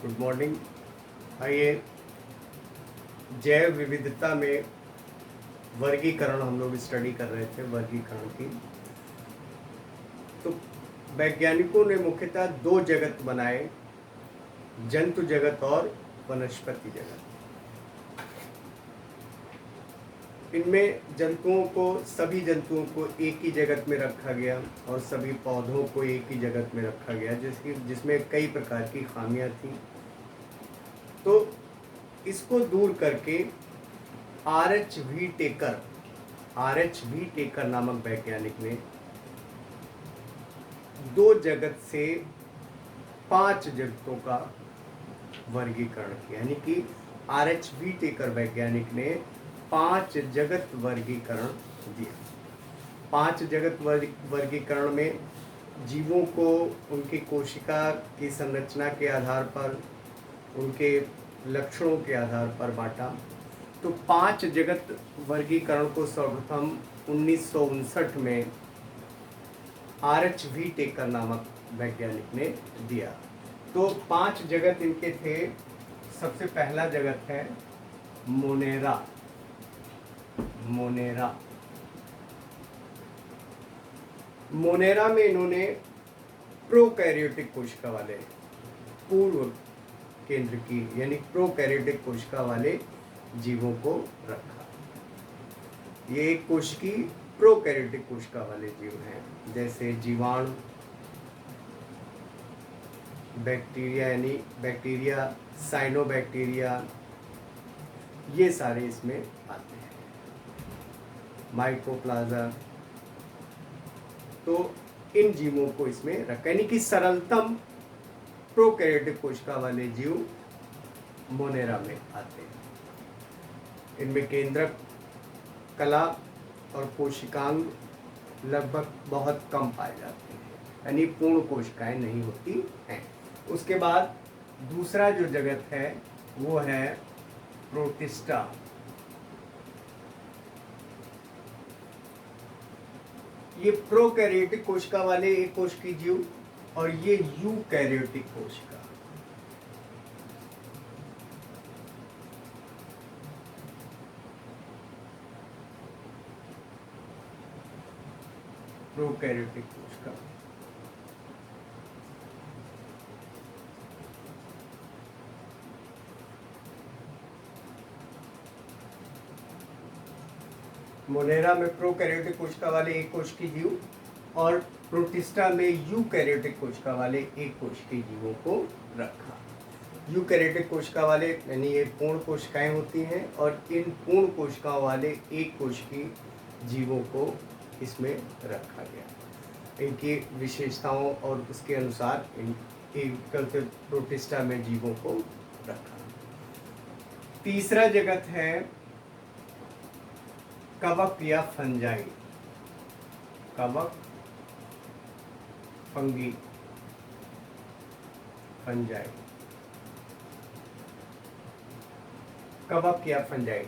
Good morning. आइए, जैव विविधता में वर्गीकरण हम लोग स्टडी कर रहे थे, वर्गीकरण की। तो वैज्ञानिकों ने मुख्यतः दो जगत बनाए, जंतु जगत और वनस्पति जगत। इनमें सभी जंतुओं को एक ही जगत में रखा गया और सभी पौधों को एक ही जगत में रखा गया, जिसमें कई प्रकार की खामियां थी। तो इसको दूर करके आर.एच.वी. टेकर नामक वैज्ञानिक ने दो जगत से 5 जगतों का वर्गीकरण किया। यानी कि आर.एच.वी. टेकर वैज्ञानिक ने 5 जगत वर्गीकरण दिया। 5 जगत वर्गीकरण में जीवों को उनकी कोशिका की संरचना के आधार पर, उनके लक्षणों के आधार पर बांटा। तो 5 जगत वर्गीकरण को सर्वप्रथम 1959 में आर.एच.वी. टेकर नामक वैज्ञानिक ने दिया। तो 5 जगत इनके थे। सबसे पहला जगत है मोनेरा। मोनेरा में इन्होंने प्रोकैरियोटिक कोशिका वाले, पूर्व केंद्र की यानी प्रोकैरियोटिक कोशिका वाले जीवों को रखा। ये एक कोशिकी प्रोकैरियोटिक कोशिका वाले जीव हैं, जैसे जीवाणु, बैक्टीरिया यानी बैक्टीरिया, साइनोबैक्टीरिया, ये सारे इसमें आते हैं, माइकोप्लाज्मा। तो इन जीवों को इसमें रखा, यानी कि सरलतम प्रोकैरियोटिक कोशिका वाले जीव मोनेरा में आते हैं। इनमें केंद्रक, कला और कोशिकांग लगभग बहुत कम पाए जाते हैं, यानी पूर्ण कोशिकाएं नहीं होती हैं। उसके बाद दूसरा जो जगत है वो है प्रोटिस्टा। ये प्रोकैरियोटिक कोशिका वाले एक कोशिकीय जीव और ये यूकैरियोटिक कोशिका। प्रोकैरियोटिक कोशिका मोनेरा में प्रोकैरियोटिक कोशिका वाले एक कोशिकीय जीव और प्रोटिस्टा में यूकैरियोटिक कोशिका वाले एक कोशिकीय जीवों को रखा। यूकैरियोटिक कोशिका वाले यानी ये पूर्ण कोशिकाएं होती हैं और इन पूर्ण कोशिकाओं वाले एक कोशिकीय जीवों को इसमें रखा गया। इनकी विशेषताओं और उसके अनुसार प्रोटिस्टा में जीवों को रखा। तीसरा जगत है कवक या फंजाई। कवक, फंगी, फंजाई। कवक या फंजाई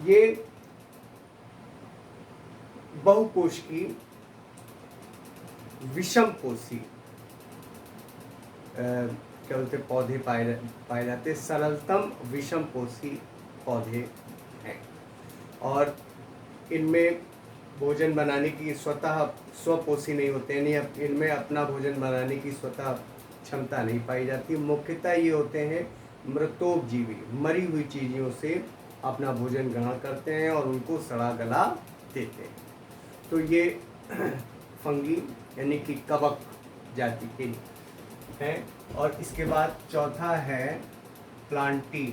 ये बहुकोशिकीय विषमपोषी क्या बोलते पौधे पाए जाते, सरलतम विषमपोषी पौधे हैं और इनमें भोजन बनाने की स्वपोषी नहीं होते, यानी इनमें अपना भोजन बनाने की स्वतः क्षमता नहीं पाई जाती। मुख्यतः ये होते हैं मृतोपजीवी, मरी हुई चीज़ों से अपना भोजन ग्रहण करते हैं और उनको सड़ा गला देते हैं। तो ये फंगी यानी कि कवक जाति के हैं। और इसके बाद चौथा है प्लांटी।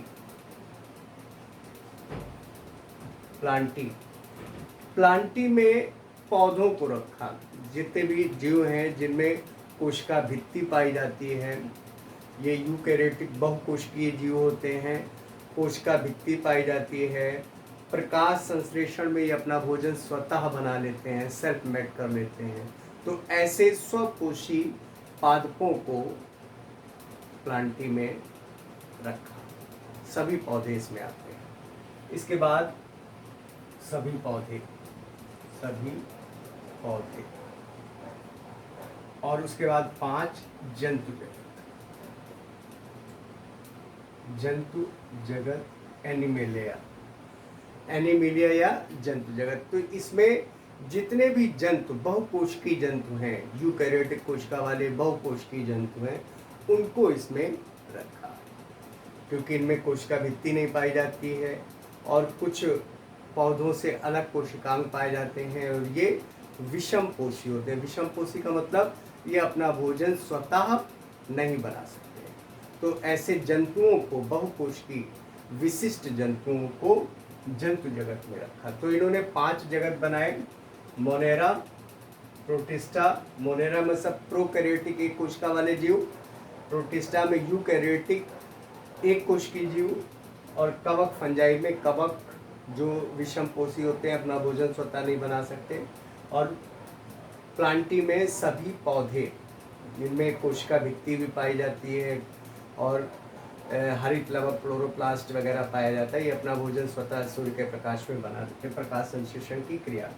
प्लांटी में पौधों को रखा। जितने भी जीव हैं जिनमें कोशिका भित्ति पाई जाती है, ये यूकैरियोटिक बहुकोशिकीय जीव होते हैं। कोशिका भित्ति पाई जाती है, प्रकाश संश्लेषण में ये अपना भोजन स्वतः बना लेते हैं, सेल्फ मेड कर लेते हैं। तो ऐसे स्वपोषी पादपों को प्लांटी में रखा। सभी पौधे इसमें आते हैं। इसके बाद सभी पौधे और उसके बाद 5 जंतु जगत। जंतु जगत एनिमेलिया, एनिमेलिया या जंतु जगत। तो इसमें जितने भी जंतु बहुकोशिकीय जंतु हैं, यूकैरियोटिक कोशिका वाले बहुकोशिकीय जंतु हैं, उनको इसमें रखा, क्योंकि इनमें कोशिका भित्ति नहीं पाई जाती है और कुछ पौधों से अलग कोशिकांग पाए जाते हैं और ये विषम पोषी होते हैं। विषम पोषी का मतलब ये अपना भोजन स्वतः नहीं बना सकते। तो ऐसे जंतुओं को, बहुकोशिकीय विशिष्ट जंतुओं को जंतु जगत में रखा। तो इन्होंने 5 जगत बनाए। मोनेरा, प्रोटिस्टा, मोनेरा में सब प्रोकैरियोटिक एक कोशिका वाले जीव, प्रोटिस्टा में यूकैरियोटिक एक कोशिकीय जीव, और कवक फंजाई में कवक जो विषम पोषी होते हैं, अपना भोजन स्वतः नहीं बना सकते, और प्लांटी में सभी पौधे जिनमें कोशिका भित्ति भी पाई जाती है और हरित लवक, क्लोरोप्लास्ट वगैरह पाया जाता है। ये अपना भोजन स्वतः सूर्य के प्रकाश में बनाते हैं, प्रकाश संश्लेषण की क्रिया।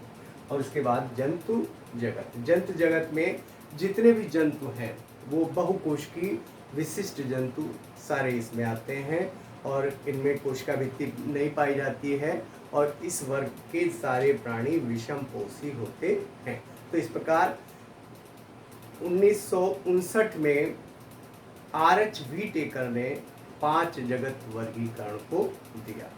और उसके बाद जंतु जगत। जंतु जगत में जितने भी जंतु हैं वो बहुकोशिकीय विशिष्ट जंतु सारे इसमें आते हैं और इनमें कोशिका भित्ति नहीं पाई जाती है और इस वर्ग के सारे प्राणी विषम पोषी होते हैं। तो इस प्रकार 1959 में R.H. व्हीटेकर ने 5 जगत वर्गीकरण को दिया।